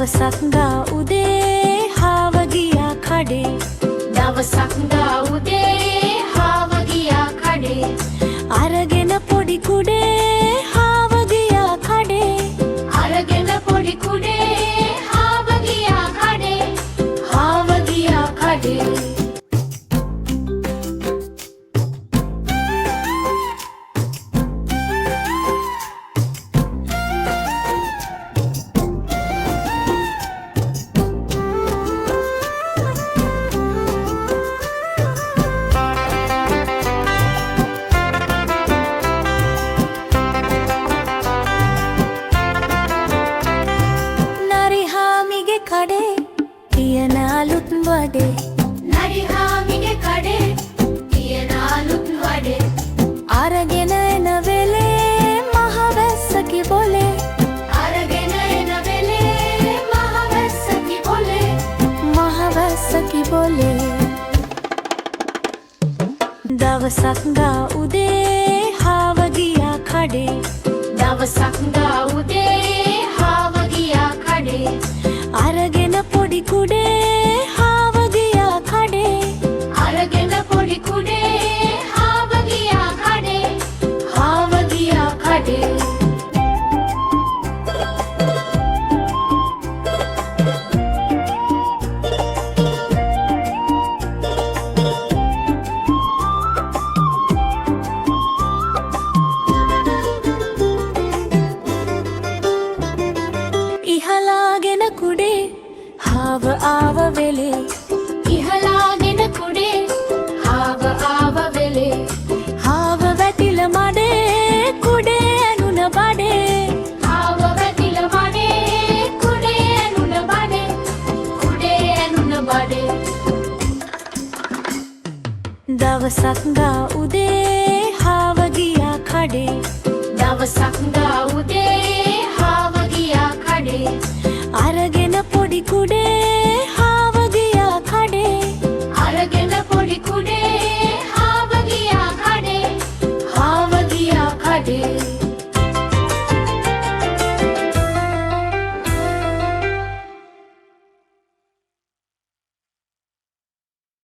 දවසක් ගා උදේ හාව ගියා කඩේ. දවසක් ගා උදේ හාව ගියා කඩේ. අරගෙන පොඩි කුඩේ හාව ගියා කඩේ. අරගෙන පොඩි කුඩේ හාව ගියා කඩේ. හාව ගියා කඩේ. තියෙන අලුත් වඩේ. නරිහාමිගේ කඩේ තියෙන අලුත් වඩේ. අරගෙන එන වෙලේ මහවැස්ස කිබොලේ. අරගෙන එන වෙලේ මහවැස්ස කිබොලේ. මහවැස්ස කිබොලේ. දවසක් ගා උදේ හාව ගියා කඩේ. දවසක් ගා උදේ හාව ගියා කඩේ. අරගෙන පොඩි කුඩේ හාව ගියා කඩේ. අරගෙන පොඩි කුඩේ හාව ගියා කඩේ. හාව ගියා කඩේ. ඉහලාගෙන කුඩේ හාව ආව වෙලේ. ඉහලාගෙන කුඩේ හාව ආව වෙලේ. හාව වැටිල මඩේ කුඩේ ඇනුන බඩේ. හාව වැටිල මඩේ කුඩේ ඇනුන බඩේ. කුඩේ ඇනුන බඩේ. දවසක් ගා උදේ